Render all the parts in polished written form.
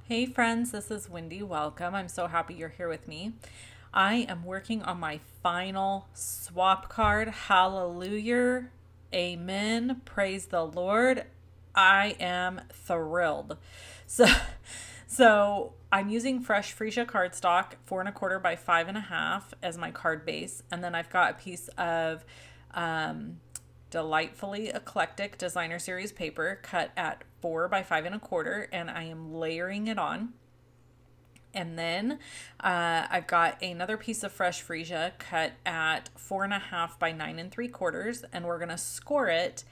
Hey friends, this is Wendy. Welcome. I'm so happy you're here with me. I am working on my final swap card. Hallelujah. Amen. Praise the Lord. I am thrilled. So so I'm using fresh freesia cardstock, 4¼ by 5½, as my card base, and then I've got a piece of delightfully eclectic designer series paper cut at 4 by 5¼ and I am layering it on. And then I've got another piece of fresh freesia cut at 4½ by 9¾ and we're going to score it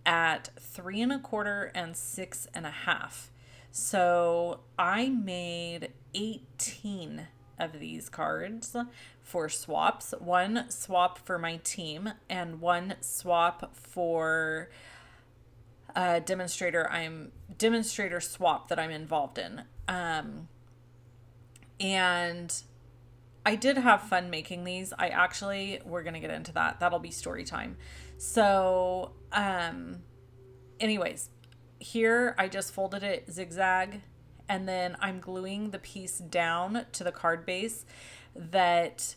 at 3¼ and 6½. So I made 18 of these cards for swaps, one swap for my team and one swap for a demonstrator swap that I'm involved in. And I did have fun making these. We're going to get into that. That'll be story time. So, anyways, here I just folded it zigzag and then I'm gluing the piece down to the card base that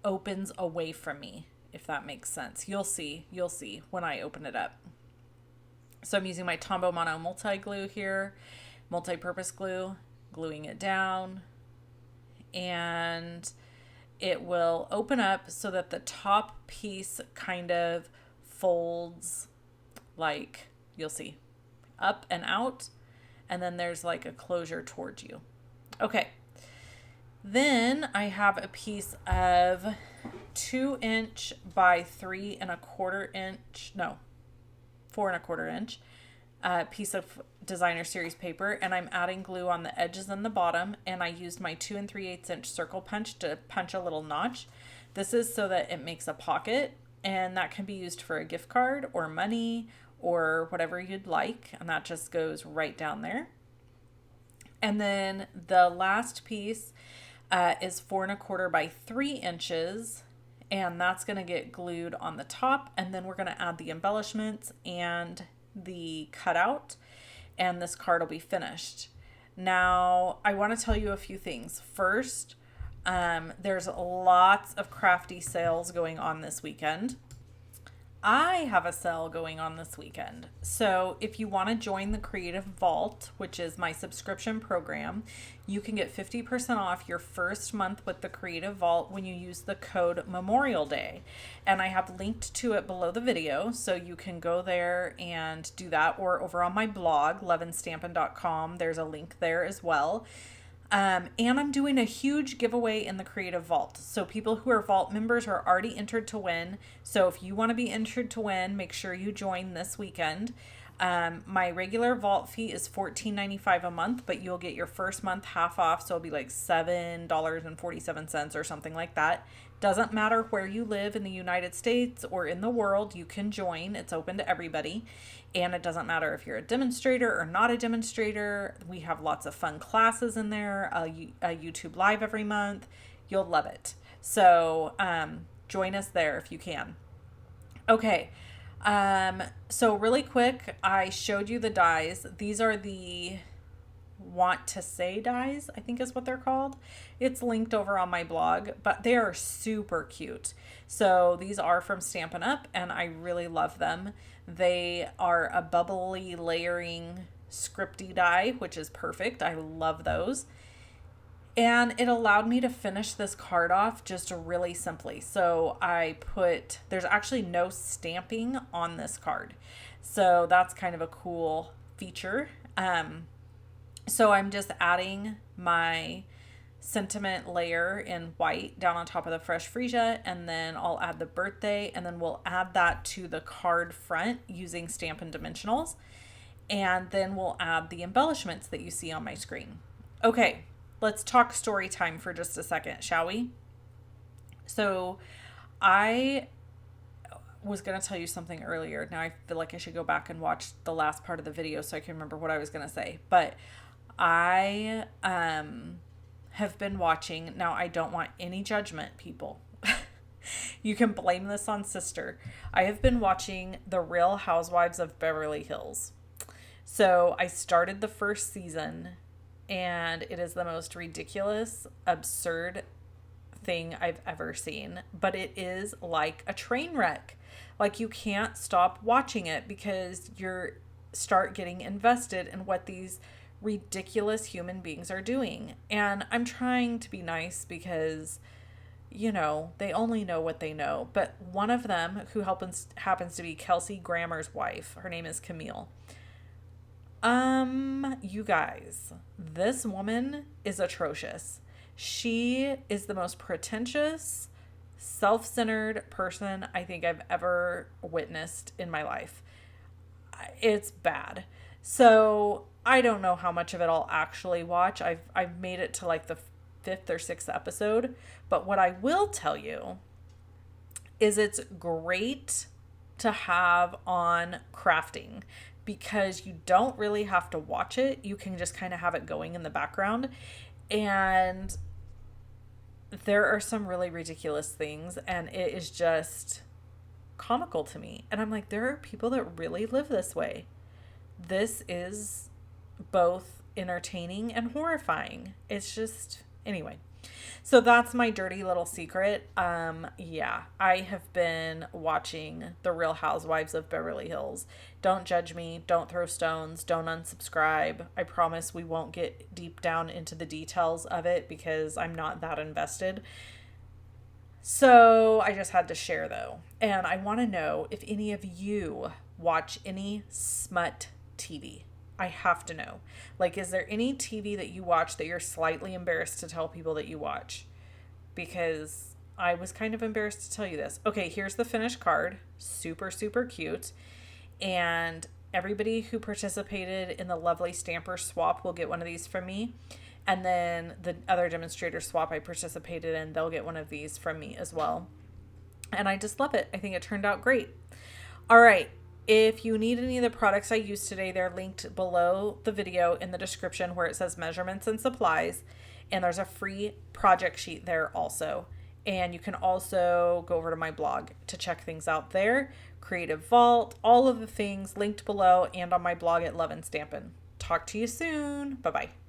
opens away from me, if that makes sense. You'll see when I open it up. So I'm using my Tombow Mono multi-glue here, multi-purpose glue, gluing it down, and it will open up so that the top piece kind of folds, like you'll see, up and out, and then there's like a closure towards you. Okay, then I have a piece of 2" by 3¼ no, 4¼ piece of designer series paper, and I'm adding glue on the edges and the bottom, and I used my 2 3/8" circle punch to punch a little notch. This is so that it makes a pocket, and that can be used for a gift card or money or whatever you'd like, and that just goes right down there. And then the last piece is 4¼ by 3", and that's going to get glued on the top, and then we're going to add the embellishments and the cutout, and this card will be finished. Now, I want to tell you a few things. First, there's lots of crafty sales going on this weekend. I have a sale going on this weekend. So if you want to join the Creative Vault, which is my subscription program, you can get 50% off your first month with the Creative Vault when you use the code Memorial Day. And I have linked to it below the video, so you can go there and do that, or over on my blog, loveandstampin.com. There's a link there as well. And I'm doing a huge giveaway in the Creative Vault. So people who are Vault members are already entered to win. So if you want to be entered to win, make sure you join this weekend. My regular Vault fee is $14.95 a month, but you'll get your first month half off. So it'll be like $7.47 or something like that. Doesn't matter where you live in the United States or in the world, you can join. It's open to everybody. And it doesn't matter if you're a demonstrator or not a demonstrator. We have lots of fun classes in there, a YouTube live every month. You'll love it. So join us there if you can. Okay. So really quick, I showed you the dies. These are the Want to Say dies, I think is what they're called. It's linked over on my blog, but they are super cute. So these are from Stampin' Up, and I really love them. They are a bubbly layering scripty die, which is perfect. I love those. And it allowed me to finish this card off just really simply. So there's actually no stamping on this card. So that's kind of a cool feature. So I'm just adding my sentiment layer in white down on top of the fresh freesia, and then I'll add the birthday, and then we'll add that to the card front using Stampin' Dimensionals, and then we'll add the embellishments that you see on my screen. Okay, let's talk story time for just a second, shall we? So I was going to tell you something earlier. Now I feel like I should go back and watch the last part of the video so I can remember what I was going to say, but I have been watching. Now, I don't want any judgment, people. You can blame this on sister. I have been watching The Real Housewives of Beverly Hills. So I started the first season and it is the most ridiculous, absurd thing I've ever seen, but it is like a train wreck. Like, you can't stop watching it because you're start getting invested in what these ridiculous human beings are doing. And I'm trying to be nice because, you know, they only know what they know. But one of them, who happens to be Kelsey Grammer's wife, her name is Camille. You guys, this woman is atrocious. She is the most pretentious, self-centered person I think I've ever witnessed in my life. It's bad. So I don't know how much of it I'll actually watch. I've made it to like the 5th or 6th episode, but what I will tell you is it's great to have on crafting because you don't really have to watch it. You can just kind of have it going in the background, and there are some really ridiculous things, and it is just comical to me. And I'm like, there are people that really live this way. This is both entertaining and horrifying. It's just, anyway. So that's my dirty little secret. Yeah, I have been watching The Real Housewives of Beverly Hills. Don't judge me. Don't throw stones. Don't unsubscribe. I promise we won't get deep down into the details of it because I'm not that invested. So I just had to share though. And I want to know if any of you watch any smut TV. I have to know. Like, is there any TV that you watch that you're slightly embarrassed to tell people that you watch? Because I was kind of embarrassed to tell you this. Okay, here's the finished card. Super, super cute. And everybody who participated in the LUVLY stamper swap will get one of these from me. And then the other demonstrator swap I participated in, they'll get one of these from me as well. And I just love it. I think it turned out great. All right. If you need any of the products I used today, they're linked below the video in the description where it says measurements and supplies. And there's a free project sheet there also. And you can also go over to my blog to check things out there. Creative Vault, all of the things linked below and on my blog at Love and Stampin'. Talk to you soon. Bye-bye.